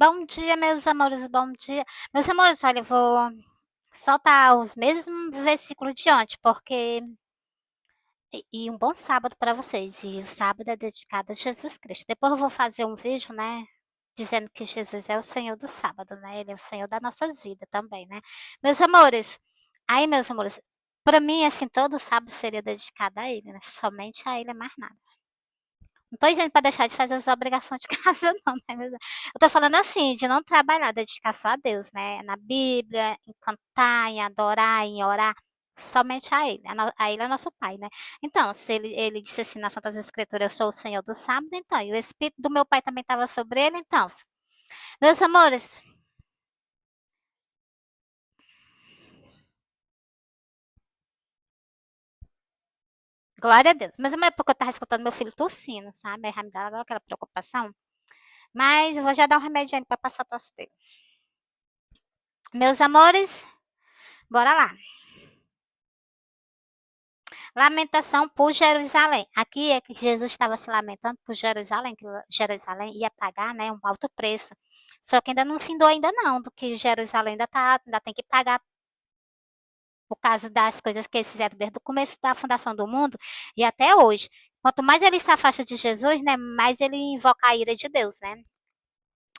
Bom dia, meus amores, bom dia. Meus amores, olha, eu vou soltar os mesmos versículos de ontem, porque. E um bom sábado para vocês. E o sábado é dedicado a Jesus Cristo. Depois eu vou fazer um vídeo, né? Dizendo que Jesus é o Senhor do sábado, né? Ele é o Senhor das nossas vidas também, né? Meus amores, aí, meus amores, para mim, assim, todo sábado seria dedicado a Ele, né? Somente a Ele, é mais nada. Não tô dizendo para deixar de fazer as obrigações de casa, não, né? Eu tô falando assim, de não trabalhar, dedicar só a Deus, né? Na Bíblia, em cantar, em adorar, em orar, somente a Ele. A Ele é nosso Pai, né? Então, se ele disse assim nas Santas Escrituras, eu sou o Senhor do sábado, então, e o Espírito do meu Pai também estava sobre ele, então. Meus amores, glória a Deus. Mas é porque eu tava escutando meu filho tossindo, sabe? Aí já me dá aquela preocupação. Mas eu vou já dar um remédio para passar a tosse dele. Meus amores, bora lá. Lamentação por Jerusalém. Aqui é que Jesus estava se lamentando por Jerusalém, que Jerusalém ia pagar, né, um alto preço. Só que ainda não findou ainda não, do que Jerusalém ainda tem que pagar por causa das coisas que eles fizeram desde o começo da fundação do mundo e até hoje. Quanto mais ele se afasta de Jesus, né, mais ele invoca a ira de Deus, né?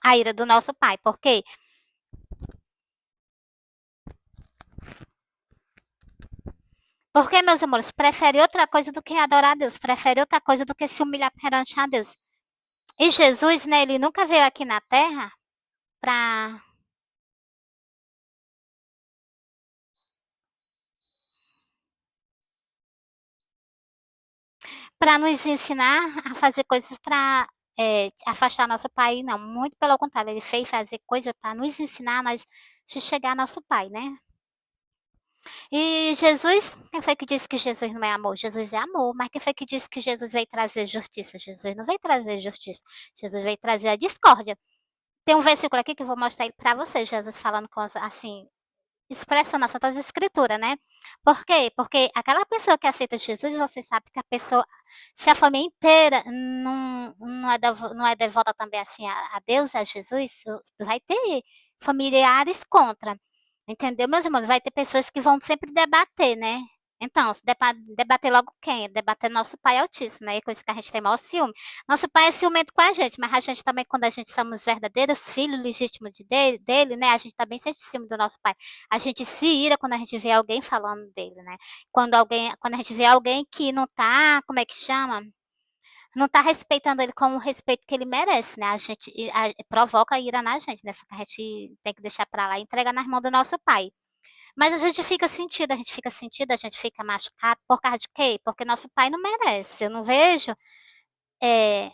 A ira do nosso Pai. Por quê? Porque, meus amores, prefere outra coisa do que adorar a Deus, prefere outra coisa do que se humilhar perante a Deus. E Jesus, né, ele nunca veio aqui na terra para nos ensinar a fazer coisas para afastar nosso pai, não. Muito pelo contrário, ele fez fazer coisas para nos ensinar a nós de chegar ao nosso pai, né? E Jesus, quem foi que disse que Jesus não é amor? Jesus é amor, mas quem foi que disse que Jesus veio trazer justiça? Jesus não veio trazer justiça, Jesus veio trazer a discórdia. Tem um versículo aqui que eu vou mostrar ele para vocês, Jesus falando com, assim, expressa nas Santas Escrituras, né? Por quê? Porque aquela pessoa que aceita Jesus, você sabe que a pessoa, se a família inteira não é devota também assim a Deus, a Jesus, vai ter familiares contra. Entendeu, meus irmãos? Vai ter pessoas que vão sempre debater, né? Então, se debater logo quem? Debater nosso pai altíssimo, né? É coisa que a gente tem maior ciúme. Nosso pai é ciumento com a gente, mas a gente também, quando a gente somos verdadeiros filhos legítimos dele, né? A gente também sente ciúme do nosso pai. A gente se ira quando a gente vê alguém falando dele, né? Quando a gente vê alguém que não tá, como é que chama? Não tá respeitando ele com o respeito que ele merece, né? A gente provoca a ira na gente, né? Só que a gente tem que deixar pra lá e entregar nas mãos do nosso pai. Mas a gente fica sentido, a gente fica sentido, a gente fica machucado por causa de quê? Porque nosso pai não merece. Eu não vejo é,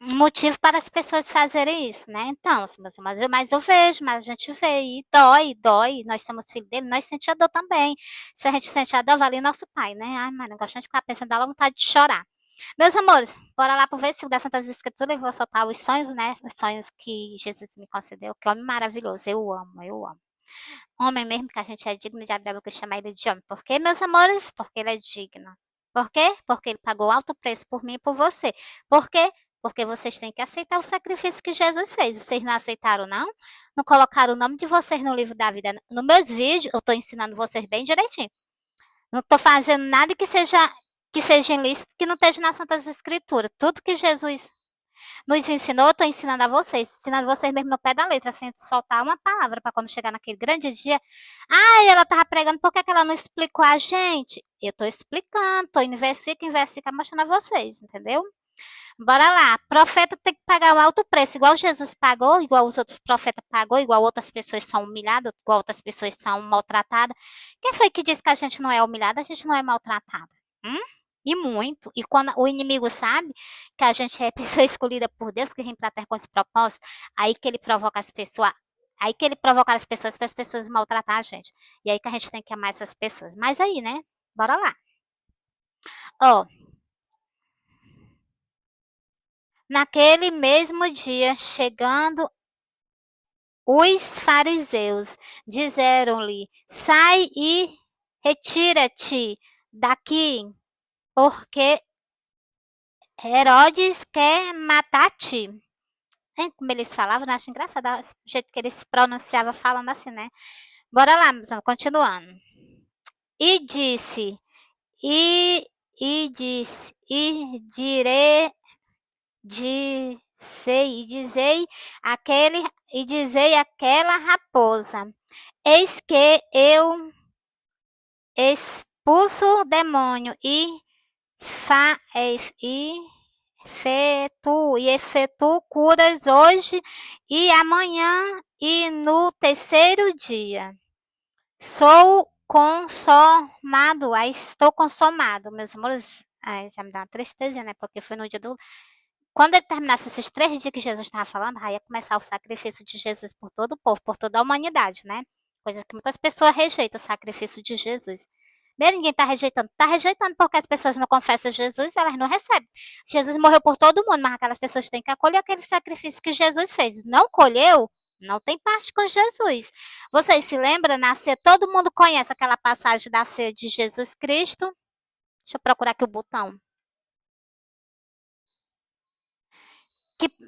um motivo para as pessoas fazerem isso, né? Então, assim, mas eu vejo, mas a gente vê e dói. Nós somos filhos dele, nós sentimos a dor também. Se a gente sente a dor, vale nosso pai, né? Ai, mano, não gosto de ficar pensando, dá vontade de chorar. Meus amores, bora lá pro versículo das Santas Escrituras e vou soltar os sonhos, né? Os sonhos que Jesus me concedeu. Que homem maravilhoso, eu amo, eu amo. Homem mesmo que a gente é digno de abrir a boca e chamar ele de homem. Por quê, meus amores? Porque ele é digno. Por quê? Porque ele pagou alto preço por mim e por você. Por quê? Porque vocês têm que aceitar o sacrifício que Jesus fez. Vocês não aceitaram, não? Não colocaram o nome de vocês no livro da vida. Nos meus vídeos, eu estou ensinando vocês bem direitinho. Não estou fazendo nada que seja ilícito, que não esteja nas Santas Escrituras. Tudo que Jesus nos ensinou, eu tô ensinando a vocês, ensinando vocês mesmo no pé da letra, sem soltar uma palavra para quando chegar naquele grande dia. Ah, ela tava pregando, por que que ela não explicou a gente? Eu tô explicando, tô indo versículo em versículo mostrando a vocês, entendeu? Bora lá, profeta tem que pagar um alto preço, igual Jesus pagou, igual os outros profetas pagou, igual outras pessoas são humilhadas, igual outras pessoas são maltratadas. Quem foi que disse que a gente não é humilhada, a gente não é maltratada? Hum? E muito. E quando o inimigo sabe que a gente é pessoa escolhida por Deus, que vem para a terra com esse propósito, aí que ele provoca as pessoas. Aí que ele provoca as pessoas para as pessoas maltratar a gente. E aí que a gente tem que amar essas pessoas. Mas aí, né? Bora lá. Ó, naquele mesmo dia, chegando os fariseus, disseram-lhe: sai e retira-te daqui, porque Herodes quer matar-te. como eles falavam, eu acho engraçado o jeito que eles se pronunciavam falando assim, né? Bora lá, meus amores, continuando. E disse, e dizei aquele, e dizei aquela raposa, eis que eu expulso o demônio efetuo curas hoje e amanhã e no terceiro dia. Sou consumado, aí estou consumado, meus amores. Ai, já me dá uma tristeza, né? Porque foi no dia do. Quando ele terminasse esses 3 dias que Jesus estava falando, aí ia começar o sacrifício de Jesus por todo o povo, por toda a humanidade, né? Coisa que muitas pessoas rejeitam o sacrifício de Jesus. Mesmo ninguém está rejeitando. Está rejeitando porque as pessoas não confessam Jesus, elas não recebem. Jesus morreu por todo mundo, mas aquelas pessoas têm que acolher aquele sacrifício que Jesus fez. Não colheu, não tem parte com Jesus. Vocês se lembram, na ceia, todo mundo conhece aquela passagem da ceia de Jesus Cristo? Deixa eu procurar aqui o botão.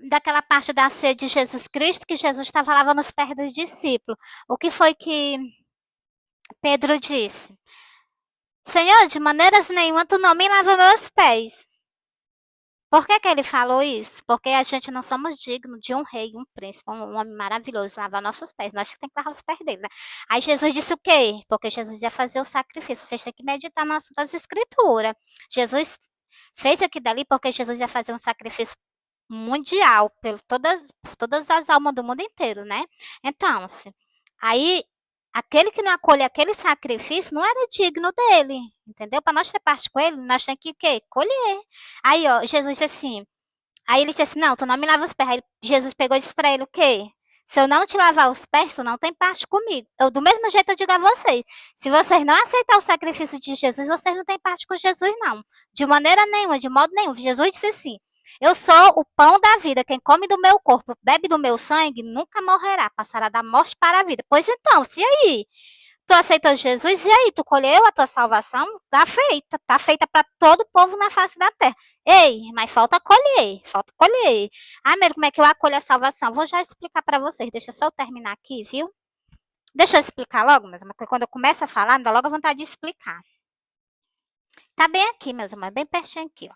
Daquela parte da ceia de Jesus Cristo, que Jesus estava lavando os pés dos discípulos. O que foi que Pedro disse? Senhor, de maneiras nenhuma tu não me lava meus pés. Por que ele falou isso? Porque a gente não somos dignos de um rei, um príncipe, um homem maravilhoso lavar nossos pés. Nós que temos que lavar os pés dele, né? Aí Jesus disse o quê? Porque Jesus ia fazer o sacrifício. Vocês têm que meditar nas escrituras. Jesus fez aqui dali porque Jesus ia fazer um sacrifício mundial por todas as almas do mundo inteiro, né? Então, aí aquele que não acolhe aquele sacrifício não era digno dele, entendeu? Para nós ter parte com ele, nós temos que quê? Colher. Aí, ó, Jesus disse assim, aí ele disse assim, não, tu não me lava os pés. Aí Jesus pegou e disse para ele o quê? Se eu não te lavar os pés, tu não tem parte comigo. Eu, do mesmo jeito eu digo a vocês, se vocês não aceitar o sacrifício de Jesus, vocês não têm parte com Jesus, não. De maneira nenhuma, de modo nenhum. Jesus disse assim, eu sou o pão da vida. Quem come do meu corpo, bebe do meu sangue, nunca morrerá. Passará da morte para a vida. Pois então, se aí tu aceitou Jesus, e aí tu colheu a tua salvação? Tá feita para todo o povo na face da terra. Ei, mas falta colher, falta colher. Ah, meu, como é que eu acolho a salvação? Vou já explicar para vocês. Deixa só eu terminar aqui, viu? Deixa eu explicar logo, meus amores, porque quando eu começo a falar, me dá logo a vontade de explicar. Tá bem aqui, meus amores, bem pertinho aqui, ó.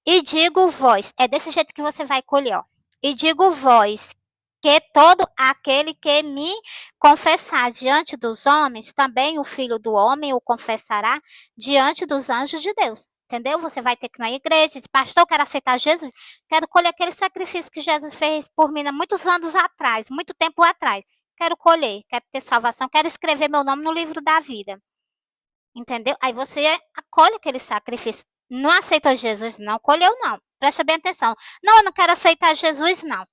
E digo vós, é desse jeito que você vai colher, ó. E digo vós, que todo aquele que me confessar diante dos homens, também o Filho do Homem o confessará diante dos anjos de Deus. Entendeu? Você vai ter que ir na igreja, dizer, pastor, eu quero aceitar Jesus, quero colher aquele sacrifício que Jesus fez por mim há muitos anos atrás, muito tempo atrás. Quero colher, quero ter salvação, quero escrever meu nome no livro da vida. Entendeu? Aí você acolhe aquele sacrifício. Não aceitou Jesus? Não colheu, não. Presta bem atenção. Não, eu não quero aceitar Jesus, não.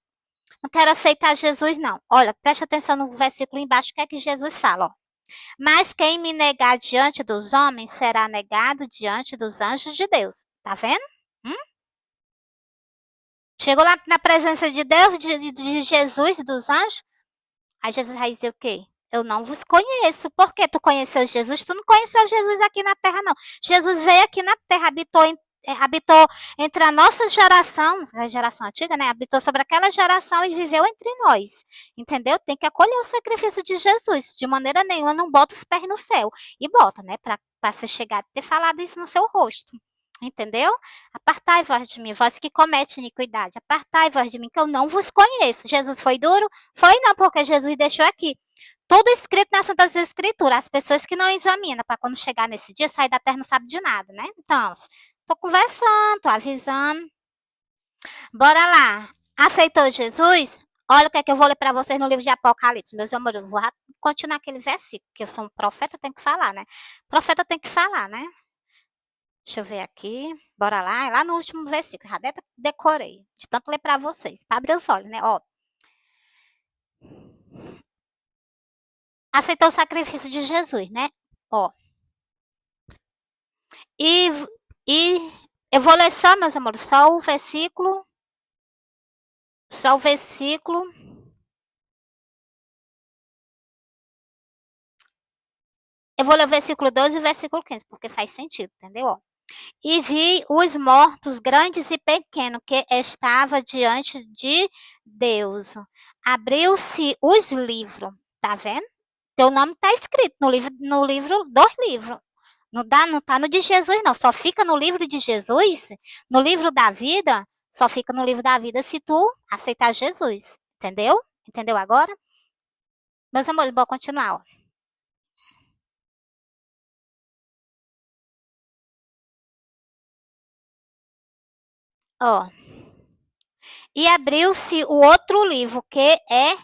Não quero aceitar Jesus, não. Olha, presta atenção no versículo embaixo, o que é que Jesus fala, ó. Mas quem me negar diante dos homens será negado diante dos anjos de Deus. Tá vendo? Chegou lá na presença de Deus, de Jesus, dos anjos. Aí Jesus vai dizer o quê? Eu não vos conheço. Por que tu conheceu Jesus? Tu não conheceu Jesus aqui na terra, não. Jesus veio aqui na terra, habitou entre a nossa geração, a geração antiga, né? Habitou sobre aquela geração e viveu entre nós. Entendeu? Tem que acolher o sacrifício de Jesus. De maneira nenhuma, não bota os pés no céu. E bota, né? Para você chegar a ter falado isso no seu rosto. Entendeu? Apartai vós de mim, vós que comete iniquidade. Apartai vós de mim, que eu não vos conheço. Jesus foi duro? Foi não, porque Jesus deixou aqui tudo escrito nas Santas Escrituras. As pessoas que não examinam, para quando chegar nesse dia, sair da terra não sabe de nada, né? Então, tô conversando, tô avisando. Bora lá. Aceitou Jesus? Olha o que é que eu vou ler para vocês no livro de Apocalipse. Meus amores, eu vou continuar aquele versículo, que eu sou um profeta, tem que falar, né? Profeta tem que falar, né? Deixa eu ver aqui. Bora lá. É lá no último versículo. Já decorei. De tanto ler para vocês. Para abrir os olhos, né? Ó. Aceitou o sacrifício de Jesus, né? Ó. E eu vou ler só, meus amores, só o versículo. Só o versículo. Eu vou ler o versículo 12 e o versículo 15, porque faz sentido, entendeu? Ó. E vi os mortos, grandes e pequenos, que estavam diante de Deus. Abriu-se os livros, tá vendo? Teu nome está escrito no livro dos livros. Não tá no de Jesus, não. Só fica no livro de Jesus, no livro da vida, só fica no livro da vida se tu aceitar Jesus. Entendeu? Entendeu agora? Meus amores, bora continuar, ó. Ó. E abriu-se o outro livro, que é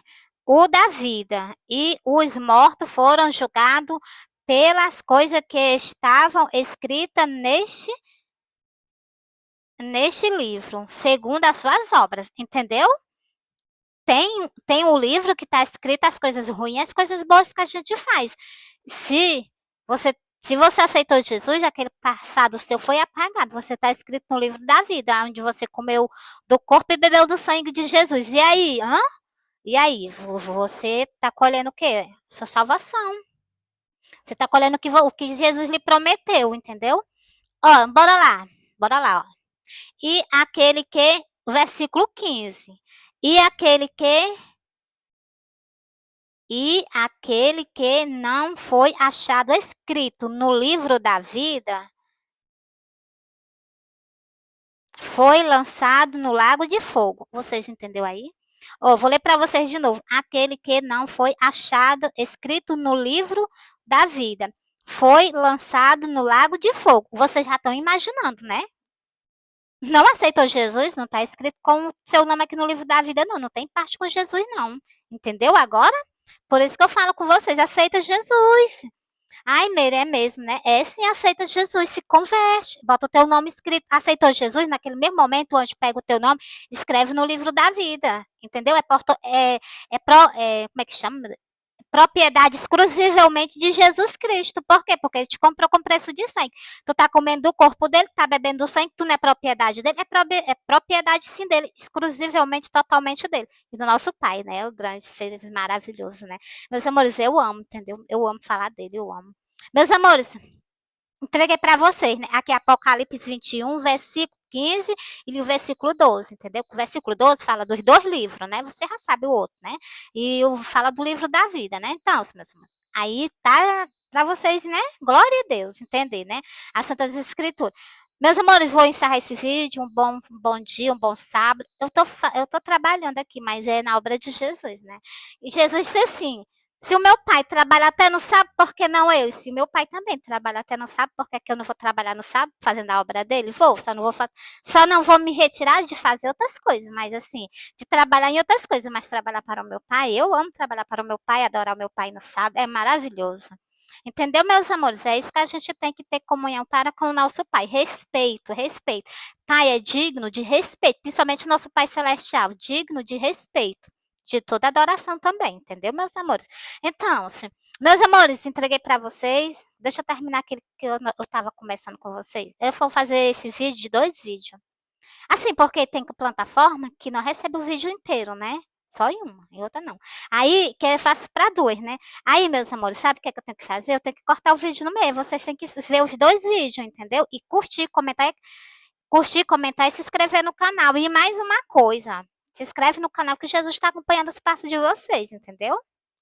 o da vida, e os mortos foram julgados pelas coisas que estavam escritas neste livro, segundo as suas obras, entendeu? Tem o livro que está escrito as coisas ruins e as coisas boas que a gente faz. Se se você aceitou Jesus, aquele passado seu foi apagado. Você está escrito no livro da vida, onde você comeu do corpo e bebeu do sangue de Jesus. E aí, hã? E aí, você está colhendo o quê? Sua salvação. Você está colhendo o que Jesus lhe prometeu, entendeu? Ó, bora lá. Bora lá, ó. E aquele que, versículo 15. E aquele que não foi achado escrito no livro da vida foi lançado no lago de fogo. Vocês entenderam aí? Vou ler para vocês de novo. Aquele que não foi achado escrito no livro da vida foi lançado no lago de fogo. Vocês já estão imaginando, né? Não aceitou Jesus, não está escrito com o seu nome aqui no livro da vida, não. Não tem parte com Jesus, não. Entendeu agora? Por isso que eu falo com vocês, aceita Jesus. Ai, Meire, é mesmo, né? É sim, aceita Jesus, se converte, bota o teu nome escrito. Aceitou Jesus naquele mesmo momento onde pega o teu nome, escreve no livro da vida, entendeu? Como é que chama? Propriedade exclusivamente de Jesus Cristo. Por quê? Porque ele te comprou com preço de sangue. Tu tá comendo do corpo dele, tá bebendo do sangue, tu não é propriedade dele, é propriedade sim dele, exclusivamente, totalmente dele. E do nosso Pai, né? O grande ser maravilhoso, né? Meus amores, eu amo, entendeu? Eu amo falar dele, eu amo. Meus amores, entreguei para vocês, né? Aqui é Apocalipse 21, versículo 15 e o versículo 12, entendeu? O versículo 12 fala dos dois livros, né? Você já sabe o outro, né? E fala do livro da vida, né? Então, meus irmãos, aí tá para vocês, né? Glória a Deus, entender, né? As Santas Escrituras. Meus amores, vou encerrar esse vídeo. Um bom dia, um bom sábado. Eu tô trabalhando aqui, mas é na obra de Jesus, né? E Jesus disse assim: se o meu pai trabalha até no sábado, por que não eu? E se meu pai também trabalha até no sábado, por que que eu não vou trabalhar no sábado fazendo a obra dele? Vou, só não vou me retirar de fazer outras coisas, mas assim, de trabalhar em outras coisas, mas trabalhar para o meu pai, eu amo trabalhar para o meu pai, adorar o meu pai no sábado, é maravilhoso. Entendeu, meus amores? É isso que a gente tem que ter comunhão para com o nosso pai. Respeito, respeito. Pai é digno de respeito, principalmente o nosso Pai Celestial, digno de respeito de toda adoração também, entendeu, meus amores? Então, meus amores, entreguei para vocês. Deixa eu terminar aquele que eu estava conversando com vocês. Eu vou fazer esse vídeo de 2 vídeos. Assim, porque tem plataforma que não recebe o vídeo inteiro, né? Só em uma, em outra não. Aí, que eu faço para 2, né? Aí, meus amores, sabe o que é que eu tenho que fazer? Eu tenho que cortar o vídeo no meio. Vocês têm que ver os 2 vídeos, entendeu? E curtir, comentar e se inscrever no canal. E mais uma coisa, se inscreve no canal que Jesus está acompanhando os passos de vocês, entendeu?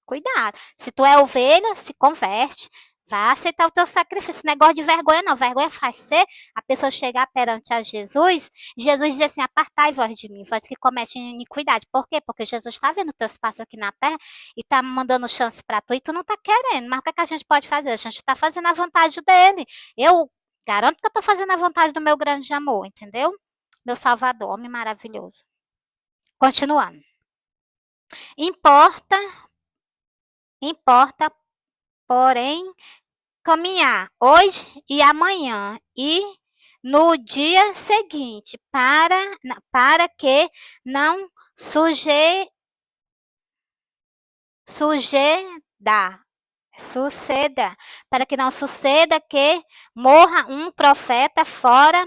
Cuidado. Se tu é ovelha, se converte. Vai aceitar o teu sacrifício. Negócio de vergonha, não. Vergonha faz ser a pessoa chegar perante a Jesus. Jesus diz assim: apartai vós de mim, vós que comete iniquidade. Por quê? Porque Jesus está vendo teus passos aqui na terra e está mandando chance para tu e tu não está querendo. Mas o que, é que a gente pode fazer? A gente está fazendo a vontade dele. Eu garanto que eu estou fazendo a vontade do meu grande amor, entendeu? Meu Salvador, homem maravilhoso. Continuando. Importa, porém, caminhar hoje e amanhã e no dia seguinte, para que não suceda, para que não suceda que morra um profeta fora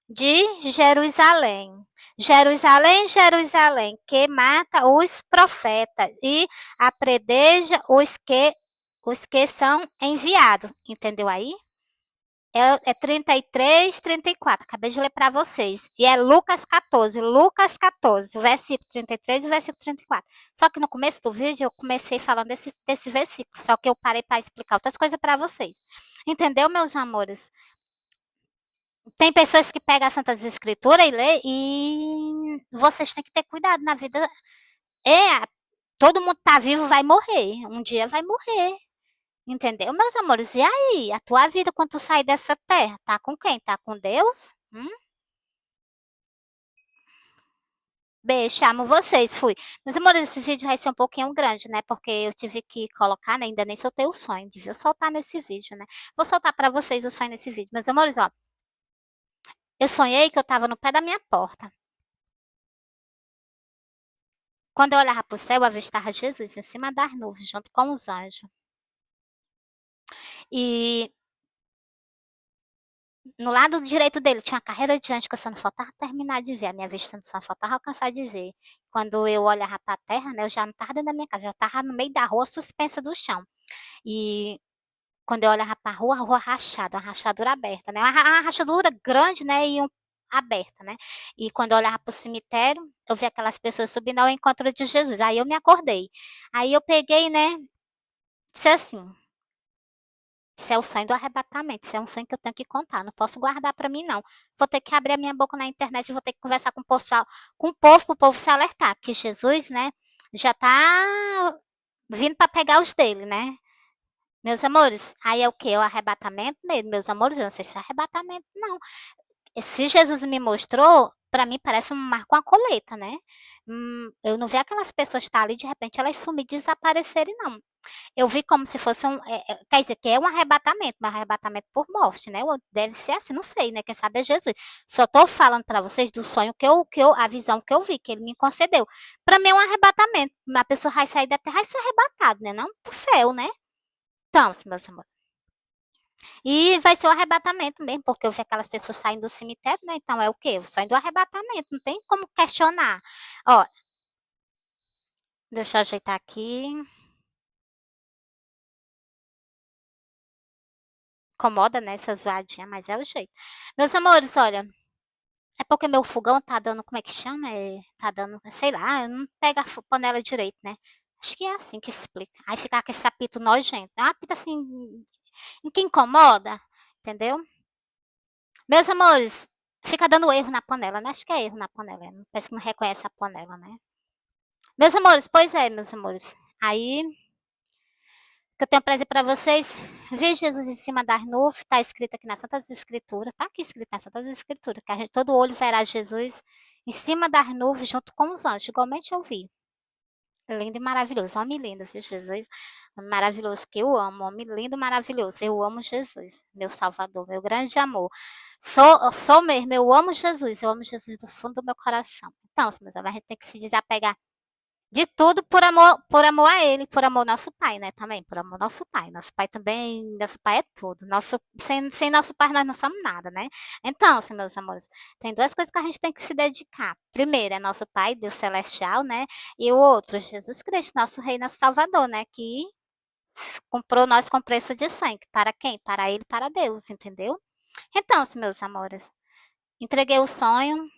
de Jerusalém. Jerusalém, Jerusalém, que mata os profetas e apredeja os que são enviados. Entendeu aí? É 33, 34. Acabei de ler para vocês. E é Lucas 14, o versículo 33 e o versículo 34. Só que no começo do vídeo eu comecei falando desse versículo. Só que eu parei para explicar outras coisas para vocês. Entendeu, meus amores? Tem pessoas que pegam as Santas Escrituras e lê e vocês têm que ter cuidado na vida. É, todo mundo tá vivo, vai morrer. Um dia vai morrer. Entendeu, meus amores? E aí, a tua vida quando tu sair dessa terra, tá com quem? Tá com Deus? Beijo, amo vocês, fui. Meus amores, esse vídeo vai ser um pouquinho grande, né? Porque eu tive que colocar, né? Ainda nem soltei o sonho, devia soltar nesse vídeo, né? Vou soltar pra vocês o sonho nesse vídeo. Meus amores, ó, eu sonhei que eu tava no pé da minha porta. Quando eu olhava pro céu, eu avistava Jesus em cima das nuvens, junto com os anjos. E no lado direito dele tinha uma carreira de anjo que eu só não faltava terminar de ver. A minha vista só não faltava alcançar de ver. Quando eu olhava para a terra, né, eu já não estava dentro da minha casa, já estava no meio da rua, suspensa do chão. E quando eu olhava para a rua rachada, uma rachadura aberta, né? Uma rachadura grande, né? Aberta, né? E quando eu olhava para o cemitério, eu vi aquelas pessoas subindo ao encontro de Jesus. Aí eu me acordei. Aí eu peguei, né? Disse assim: isso é o sonho do arrebatamento, isso é um sonho que eu tenho que contar, não posso guardar para mim não. Vou ter que abrir a minha boca na internet, vou ter que conversar com o povo, para o povo se alertar, que Jesus, né, já está vindo para pegar os dele, né? Meus amores, aí é o quê? O arrebatamento mesmo, meus amores, eu não sei se é arrebatamento, não. Se Jesus me mostrou, para mim parece um mar com a coleta, né? Eu não vi aquelas pessoas estar ali, de repente elas sumir e desaparecerem, não. Eu vi como se fosse quer dizer, que é um arrebatamento por morte, né? Deve ser assim, não sei, né? Quem sabe é Jesus. Só estou falando para vocês do sonho a visão que eu vi, que ele me concedeu. Para mim é um arrebatamento. A pessoa vai sair da terra e ser arrebatada, né? Não pro céu, né? Então, meus amores. E vai ser o arrebatamento mesmo, porque eu vi aquelas pessoas saindo do cemitério, né? Então é o quê? O sonho do arrebatamento, não tem como questionar. Ó, deixa eu ajeitar aqui. Incomoda, né, essa zoadinha, mas é o jeito. Meus amores, olha, é porque meu fogão tá dando, como é que chama? Tá dando, sei lá, não pega a panela direito, né? Acho que é assim que explica. Aí fica com esse apito nojento. É um apito assim, que incomoda, entendeu? Meus amores, fica dando erro na panela, né? Acho que é erro na panela. Parece que não reconhece a panela, né? Meus amores, pois é, meus amores. Aí, que eu tenho prazer para vocês. Ver Jesus em cima das nuvens, está escrito aqui nas Santas Escrituras, está aqui escrito nas Santas Escrituras, que todo olho verá Jesus em cima das nuvens, junto com os anjos, igualmente eu vi. Lindo e maravilhoso, homem lindo, viu, Jesus? Maravilhoso, que eu amo, homem lindo, maravilhoso. Eu amo Jesus, meu Salvador, meu grande amor. Sou mesmo, eu amo Jesus do fundo do meu coração. Então, meus amores, a gente tem que se desapegar de tudo por amor a ele, por amor ao nosso pai, né? Também, por amor ao nosso pai. Nosso pai também, nosso pai é tudo. Sem nosso pai nós não somos nada, né? Então, assim, meus amores, tem duas coisas que a gente tem que se dedicar. Primeiro é nosso pai, Deus celestial, né? E o outro, Jesus Cristo, nosso rei, nosso salvador, né? Que comprou nós com preço de sangue. Para quem? Para ele, para Deus, entendeu? Então, assim, meus amores, entreguei o sonho,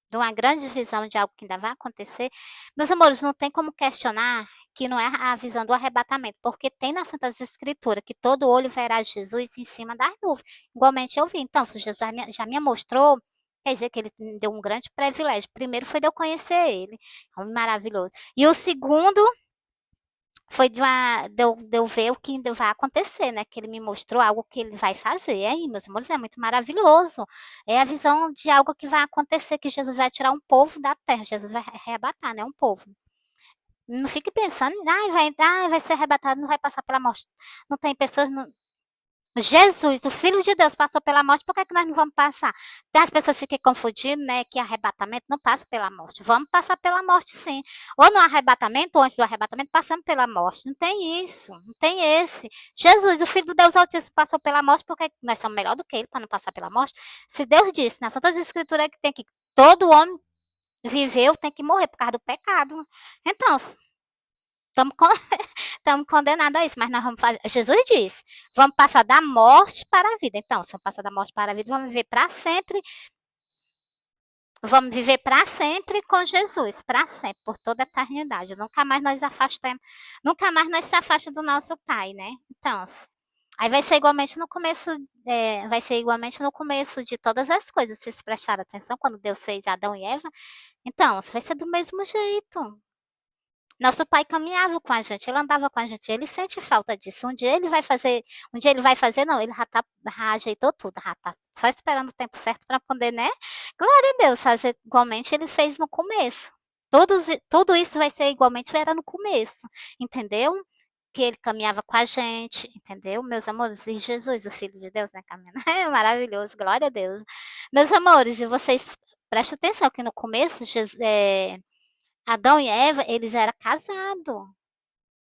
de uma grande visão de algo que ainda vai acontecer. Meus amores, não tem como questionar que não é a visão do arrebatamento, porque tem nas Santas Escrituras que todo olho verá Jesus em cima das nuvens. Igualmente eu vi. Então, se Jesus já me mostrou, quer dizer que ele me deu um grande privilégio. Primeiro foi de eu conhecer ele, homem maravilhoso. E o segundo foi de eu ver o que ainda vai acontecer, né? Que ele me mostrou algo que ele vai fazer. E aí, meus amores, é muito maravilhoso. É a visão de algo que vai acontecer, que Jesus vai tirar um povo da terra. Jesus vai arrebatar, né? Um povo. Não fique pensando, vai ser arrebatado, não vai passar pela morte. Não tem pessoas, Jesus, o Filho de Deus, passou pela morte, por que, que nós não vamos passar? Tem as pessoas ficam confundindo, né, que arrebatamento não passa pela morte. Vamos passar pela morte, sim. Ou no arrebatamento, ou antes do arrebatamento, passamos pela morte. Não tem isso, não tem esse. Jesus, o Filho do Deus Altíssimo, passou pela morte, por que nós somos melhor do que ele para não passar pela morte? Se Deus disse nas Santas Escrituras que tem que todo homem viveu, tem que morrer por causa do pecado. Então, estamos estamos condenados a isso, mas nós vamos fazer. Jesus diz: vamos passar da morte para a vida. Então, se vamos passar da morte para a vida, vamos viver para sempre. Vamos viver para sempre com Jesus, para sempre, por toda a eternidade. Nunca mais nós afastamos, nunca mais nós se afasta do nosso Pai, né? Então, aí vai ser igualmente no começo, vai ser igualmente no começo de todas as coisas. Vocês prestaram atenção quando Deus fez Adão e Eva? Então, vai ser do mesmo jeito. Nosso pai caminhava com a gente, ele andava com a gente, ele sente falta disso. Um dia ele vai fazer, não, ele já ajeitou tudo, já tá só esperando o tempo certo para poder, né? Glória a Deus, fazer igualmente ele fez no começo. Tudo isso vai ser igualmente era no começo, entendeu? Que ele caminhava com a gente, entendeu? Meus amores, e Jesus, o Filho de Deus, né, caminhando. É maravilhoso, glória a Deus. Meus amores, e vocês prestem atenção que no começo, Adão e Eva, eles eram casados.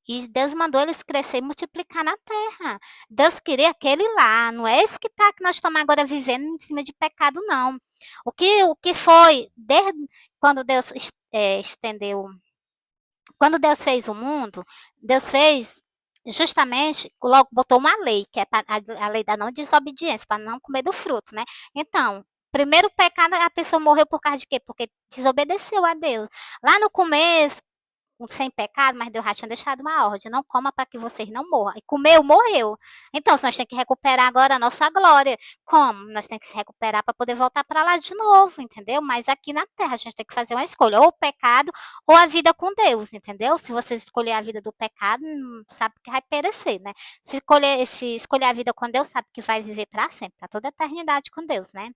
E Deus mandou eles crescer e multiplicar na terra. Deus queria aquele lá, não é esse que tá que nós estamos agora vivendo em cima de pecado, não. O que foi, desde quando Deus estendeu, quando Deus fez o mundo, Deus fez justamente, logo botou uma lei, que é a lei da não desobediência, para não comer do fruto, né? Então, primeiro pecado, a pessoa morreu por causa de quê? Porque desobedeceu a Deus. Lá no começo, sem pecado, mas Deus já tinha deixado uma ordem, não coma para que vocês não morram. E comeu, morreu. Então, nós temos que recuperar agora a nossa glória. Como? Nós temos que se recuperar para poder voltar para lá de novo, entendeu? Mas aqui na terra a gente tem que fazer uma escolha, ou o pecado ou a vida com Deus, entendeu? Se você escolher a vida do pecado, sabe que vai perecer, né? Se escolher a vida com Deus, sabe que vai viver para sempre, para toda a eternidade com Deus, né?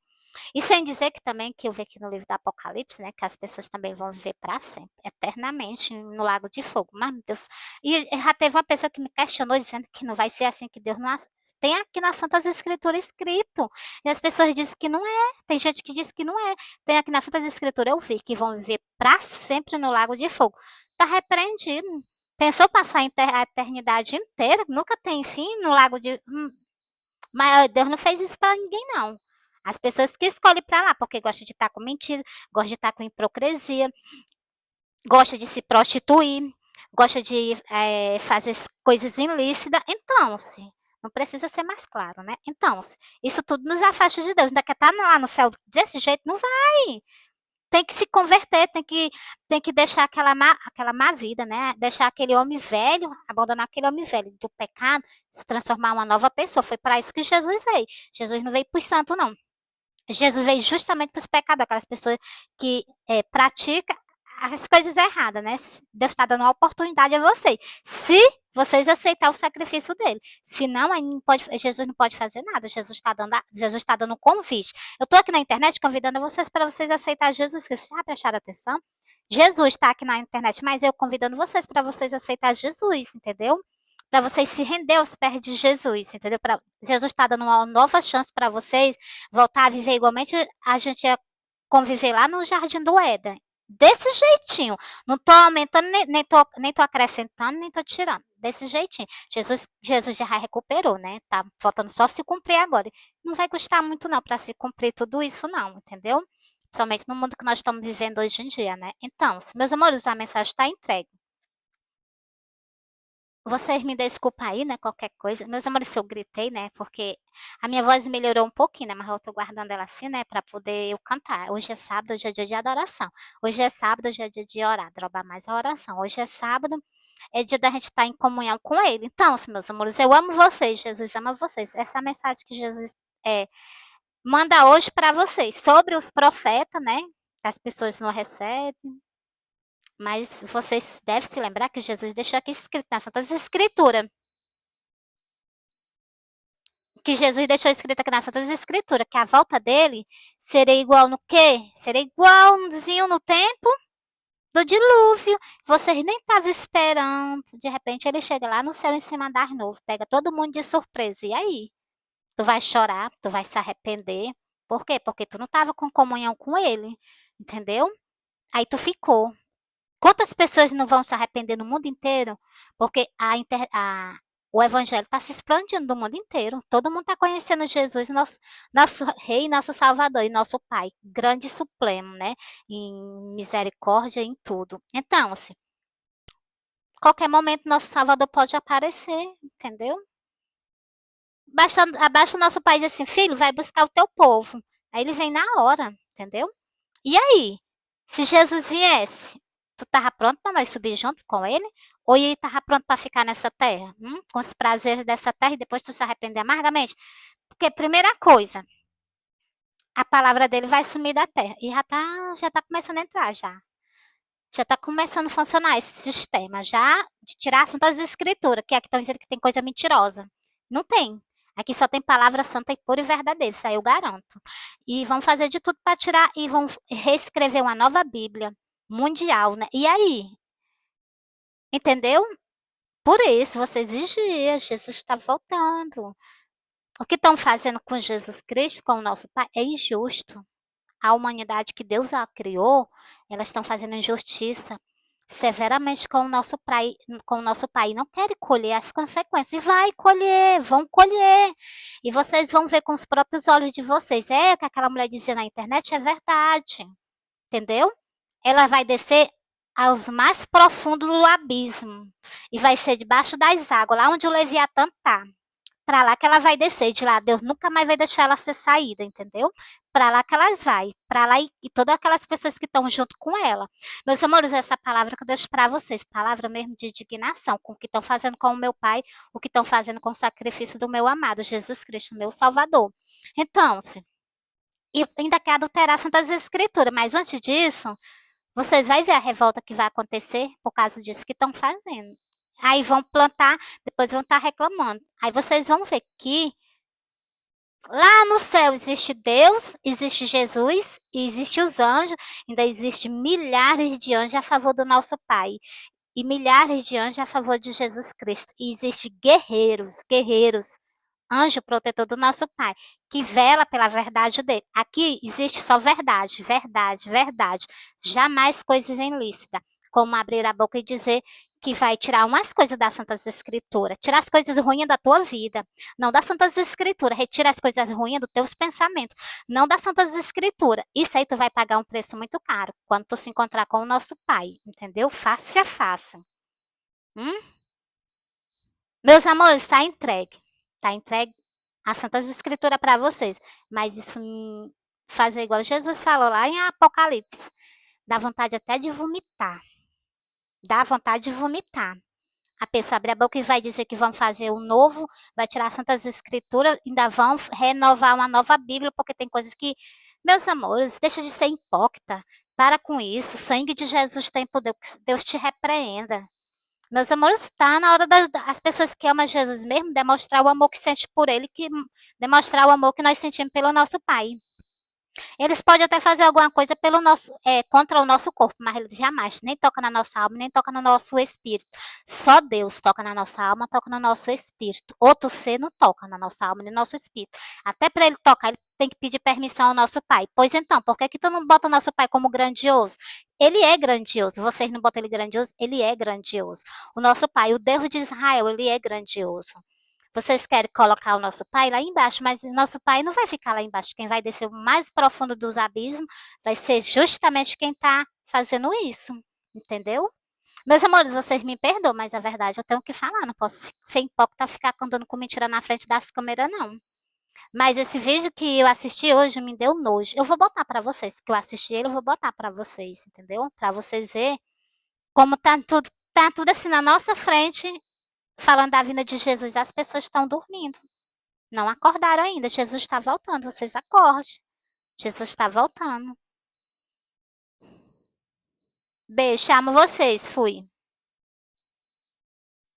E sem dizer que também, que eu vi aqui no livro do Apocalipse, né, que as pessoas também vão viver para sempre, eternamente, no lago de fogo. Mas, meu Deus, e já teve uma pessoa que me questionou, dizendo que não vai ser assim, que Deus não... Tem aqui nas Santas Escrituras escrito, e as pessoas dizem que não é, tem gente que diz que não é. Tem aqui nas Santas Escrituras, eu vi, que vão viver para sempre no lago de fogo. Está repreendido. Pensou passar a eternidade inteira, nunca tem fim no lago de... Mas Deus não fez isso para ninguém, não. As pessoas que escolhem para lá, porque gostam de estar com mentira, gostam de estar com hipocrisia, gostam de se prostituir, gostam de fazer coisas ilícitas. Então, se não precisa ser mais claro, né? Então, isso tudo nos afasta de Deus. Ainda quer estar lá no céu desse jeito? Não vai. Tem que se converter, tem que deixar aquela má vida, né? Deixar aquele homem velho, abandonar aquele homem velho do pecado, se transformar em uma nova pessoa. Foi para isso que Jesus veio. Jesus não veio para os santos, não. Jesus veio justamente para os pecadores, aquelas pessoas que praticam as coisas erradas, né? Deus está dando uma oportunidade a vocês. Se vocês aceitar o sacrifício dele. Se não, aí Jesus não pode fazer nada. Jesus está dando um convite. Eu estou aqui na internet convidando vocês para vocês aceitar Jesus. Vocês já prestaram atenção? Jesus está aqui na internet, mas eu convidando vocês para vocês aceitar Jesus, entendeu? Para vocês se render aos pés de Jesus, entendeu? Jesus está dando uma nova chance para vocês voltar a viver igualmente a gente ia conviver lá no Jardim do Éden. Desse jeitinho. Não tô aumentando, nem tô acrescentando, nem tô tirando. Desse jeitinho. Jesus já recuperou, né? Tá faltando só se cumprir agora. Não vai custar muito não para se cumprir tudo isso não, entendeu? Principalmente no mundo que nós estamos vivendo hoje em dia, né? Então, meus amores, a mensagem está entregue. Vocês me desculpem aí, né, qualquer coisa. Meus amores, se eu gritei, né, porque a minha voz melhorou um pouquinho, né, mas eu tô guardando ela assim, né, para poder eu cantar. Hoje é sábado, hoje é dia de adoração. Hoje é sábado, hoje é dia de orar, drobar mais a oração. Hoje é sábado, é dia da gente estar em comunhão com Ele. Então, meus amores, eu amo vocês, Jesus ama vocês. Essa é a mensagem que Jesus manda hoje para vocês, sobre os profetas, né, que as pessoas não recebem. Mas vocês devem se lembrar que Jesus deixou aqui escrito nas Santas Escrituras. Que Jesus deixou escrito aqui nas Santas Escrituras, que a volta dele seria igual no quê? Seria igualzinho no tempo do dilúvio. Vocês nem estavam esperando. De repente ele chega lá no céu em cima das nuvens, pega todo mundo de surpresa. E aí? Tu vai chorar, tu vai se arrepender. Por quê? Porque tu não estava com comunhão com ele. Entendeu? Aí tu ficou. Quantas pessoas não vão se arrepender no mundo inteiro? Porque o evangelho está se expandindo no mundo inteiro. Todo mundo está conhecendo Jesus, nosso Rei, nosso Salvador e nosso Pai, grande e supremo, né? Em misericórdia, em tudo. Então, Qualquer momento nosso Salvador pode aparecer, entendeu? Abaixa o nosso pai e diz assim, filho, vai buscar o teu povo. Aí ele vem na hora, entendeu? E aí? Se Jesus viesse, tu tava pronto para nós subir junto com ele? Ou ele tava pronto para ficar nessa terra? Com os prazeres dessa terra e depois tu se arrepender amargamente? Porque, primeira coisa, a palavra dele vai sumir da terra. E já tá começando a entrar, já. Já está começando a funcionar esse sistema, já de tirar Santas Escrituras, que aqui estão dizendo que tem coisa mentirosa. Não tem. Aqui só tem palavra santa e pura e verdadeira, isso aí eu garanto. E vão fazer de tudo para tirar e vão reescrever uma nova Bíblia mundial, né? E aí? Entendeu? Por isso, vocês vigiam, Jesus está voltando. O que estão fazendo com Jesus Cristo, com o nosso Pai, é injusto. A humanidade que Deus a criou, elas estão fazendo injustiça severamente com o nosso pai, não querem colher as consequências. E vai colher, vão colher. E vocês vão ver com os próprios olhos de vocês. O que aquela mulher dizia na internet é verdade. Entendeu? Ela vai descer aos mais profundos do abismo. E vai ser debaixo das águas, lá onde o Leviatã está. Para lá que ela vai descer, de lá Deus nunca mais vai deixar ela ser saída, entendeu? Para lá que elas vai, para lá e todas aquelas pessoas que estão junto com ela. Meus amores, essa palavra que eu deixo para vocês, palavra mesmo de indignação com o que estão fazendo com o meu pai, o que estão fazendo com o sacrifício do meu amado Jesus Cristo, meu Salvador. Então, e ainda quer adulterar Santas Escrituras, mas antes disso, vocês vão ver a revolta que vai acontecer por causa disso que estão fazendo. Aí vão plantar, depois vão estar reclamando. Aí vocês vão ver que lá no céu existe Deus, existe Jesus, existe os anjos, ainda existe milhares de anjos a favor do nosso Pai. E milhares de anjos a favor de Jesus Cristo. E existe guerreiros, anjo protetor do nosso Pai, que vela pela verdade dele. Aqui existe só verdade, verdade, verdade. Jamais coisas ilícitas, como abrir a boca e dizer que vai tirar umas coisas das Santas Escrituras, tirar as coisas ruins da tua vida, não das Santas Escrituras, retira as coisas ruins dos teus pensamentos, não das Santas Escrituras. Isso aí tu vai pagar um preço muito caro quando tu se encontrar com o nosso Pai, entendeu? Face a face. Meus amores, está entregue. Está entregue as Santas Escrituras para vocês. Mas isso fazer igual Jesus falou lá em Apocalipse. Dá vontade até de vomitar. Dá vontade de vomitar. A pessoa abre a boca e vai dizer que vão fazer o novo, vai tirar as Santas Escrituras, ainda vão renovar uma nova Bíblia, porque tem coisas que, meus amores, deixa de ser hipócrita. Para com isso. O sangue de Jesus tem poder. Deus te repreenda. Meus amores, está na hora das pessoas que amam Jesus mesmo, demonstrar o amor que sente por ele, demonstrar o amor que nós sentimos pelo nosso Pai. Eles podem até fazer alguma coisa contra o nosso corpo, mas eles jamais nem tocam na nossa alma, nem tocam no nosso espírito. Só Deus toca na nossa alma, toca no nosso espírito. Outro ser não toca na nossa alma, nem no nosso espírito. Até para ele tocar, ele tem que pedir permissão ao nosso Pai. Pois então, por que tu não bota o nosso Pai como grandioso? Ele é grandioso. Vocês não botam ele grandioso? Ele é grandioso. O nosso Pai, o Deus de Israel, ele é grandioso. Vocês querem colocar o nosso Pai lá embaixo, mas o nosso Pai não vai ficar lá embaixo. Quem vai descer o mais profundo dos abismos vai ser justamente quem está fazendo isso. Entendeu? Meus amores, vocês me perdoam, mas a verdade eu tenho que falar. Não posso ser hipócrita ficar andando com mentira na frente das câmeras, não. Mas esse vídeo que eu assisti hoje me deu nojo. Eu vou botar para vocês, que eu assisti ele, eu vou botar para vocês, entendeu? Para vocês verem como tá tudo assim na nossa frente, falando da vinda de Jesus. As pessoas estão dormindo. Não acordaram ainda. Jesus está voltando. Vocês acordem. Jesus está voltando. Beijo, amo vocês. Fui.